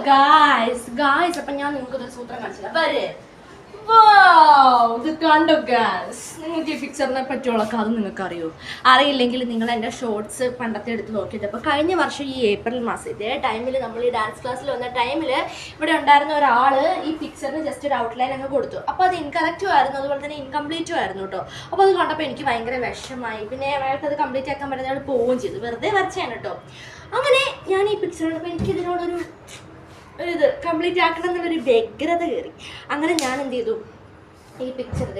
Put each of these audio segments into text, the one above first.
Guys അപ്പം ഞാൻ നിങ്ങൾക്ക് സൂത്രം കാണിച്ചില്ല വരെ ഇത് കണ്ടോ ഗായ്സ്. നിങ്ങൾക്ക് ഈ പിക്ചറിനെ പറ്റിയുള്ളൊക്കെ അത് നിങ്ങൾക്ക് അറിയോ? അറിയില്ലെങ്കിൽ നിങ്ങൾ എൻ്റെ ഷോർട്സ് പണ്ടത്തെ എടുത്ത് നോക്കിയിട്ട്. അപ്പോൾ കഴിഞ്ഞ വർഷം ഈ ഏപ്രിൽ മാസം ഇതേ ടൈമിൽ നമ്മൾ ഈ ഡാൻസ് ക്ലാസ്സിൽ വന്ന ടൈമിൽ ഇവിടെ ഉണ്ടായിരുന്ന ഒരാൾ ഈ പിക്ചറിന് ജസ്റ്റ് ഒരു ഔട്ട്ലൈൻ അങ്ങ് കൊടുത്തു. അപ്പോൾ അത് ഇൻകറക്റ്റും ആയിരുന്നു, അതുപോലെ തന്നെ ഇൻകംപ്ലീറ്റും ആയിരുന്നു കേട്ടോ. അപ്പോൾ അത് കണ്ടപ്പോൾ എനിക്ക് ഭയങ്കര വിഷമായി. പിന്നെ അയാൾക്ക് അത് കംപ്ലീറ്റ് ആക്കാൻ പറ്റുന്ന അയാൾ പോവുകയും ചെയ്തു. വെറുതെ വരച്ചാണ് കേട്ടോ. അങ്ങനെ ഞാൻ ഈ പിക്ചർ കണ്ടപ്പോൾ എനിക്കിതിനോടൊരു ഇത് കംപ്ലീറ്റ് ആക്കണം എന്നുള്ളൊരു വ്യഗ്രത കയറി. അങ്ങനെ ഞാൻ എന്ത് ചെയ്തു, ഈ പിക്ചറിൽ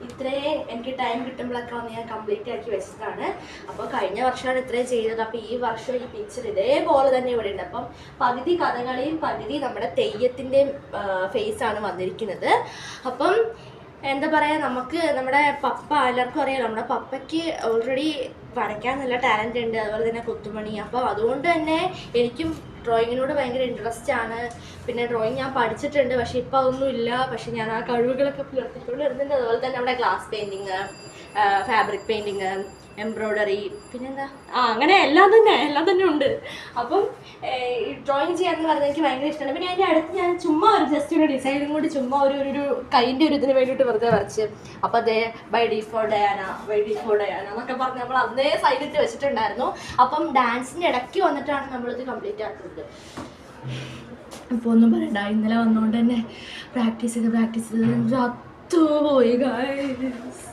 ഇത്രയും എനിക്ക് ടൈം കിട്ടുമ്പോഴൊക്കെ വന്ന് ഞാൻ കംപ്ലീറ്റ് ആക്കി വെച്ചതാണ്. അപ്പോൾ കഴിഞ്ഞ വർഷമാണ് ഇത്രയും ചെയ്തത്. അപ്പോൾ ഈ വർഷം ഈ പിക്ചർ ഇതേപോലെ തന്നെ ഇവിടെ ഉണ്ട്. അപ്പം പകുതി കഥകളിയും പകുതി നമ്മുടെ തെയ്യത്തിൻ്റെയും ഫേസാണ് വന്നിരിക്കുന്നത്. അപ്പം എന്താ പറയുക, നമുക്ക് നമ്മുടെ പപ്പ എല്ലാവർക്കും അറിയാലോ, നമ്മുടെ പപ്പയ്ക്ക് ഓൾറെഡി വരയ്ക്കാൻ നല്ല ടാലൻ്റ് ഉണ്ട്, അതുപോലെ തന്നെ കൊത്തുമണി. അപ്പോൾ അതുകൊണ്ട് തന്നെ എനിക്കും ഡ്രോയിങ്ങിനോട് ഭയങ്കര ഇൻട്രസ്റ്റ് ആണ്. പിന്നെ ഡ്രോയിങ് ഞാൻ പഠിച്ചിട്ടുണ്ട്, പക്ഷേ ഇപ്പോൾ അതൊന്നും ഇല്ല. പക്ഷേ ഞാൻ ആ കഴിവുകളൊക്കെ പുലർത്തിക്കൊണ്ട് വരുന്നുണ്ട്. അതുപോലെ തന്നെ നമ്മുടെ glass painting, fabric painting, embroidery, പിന്നെന്താ അങ്ങനെ എല്ലാം തന്നെ ഉണ്ട്. അപ്പം ഡ്രോയിങ് ചെയ്യാമെന്ന് പറഞ്ഞാൽ എനിക്ക് ഭയങ്കര ഇഷ്ടമാണ്. പിന്നെ അതിൻ്റെ അടുത്ത് ഞാൻ ചുമ്മാ ഒരു ജസ്റ്റ് ഒരു ഡിസൈനും കൂടി ചുമ്മാ ഒരു കൈൻ്റെ ഒരു ഇതിന് വേണ്ടിയിട്ട് വെറുതെ വരച്ച്. അപ്പോൾ അതേ ബൈ ഡി ഫോർ ഡയാന എന്നൊക്കെ പറഞ്ഞ് നമ്മൾ അന്നേ സൈഡിട്ട് വെച്ചിട്ടുണ്ടായിരുന്നു. അപ്പം ഡാൻസിൻ്റെ ഇടയ്ക്ക് വന്നിട്ടാണ് നമ്മളിത് കംപ്ലീറ്റ് ആക്കുന്നത്. അപ്പോൾ ഒന്നും പറയണ്ട, ഇന്നലെ വന്നുകൊണ്ട് തന്നെ പ്രാക്ടീസ് ചെയ്ത് ചത്തുപോയി ഗായ്സ്.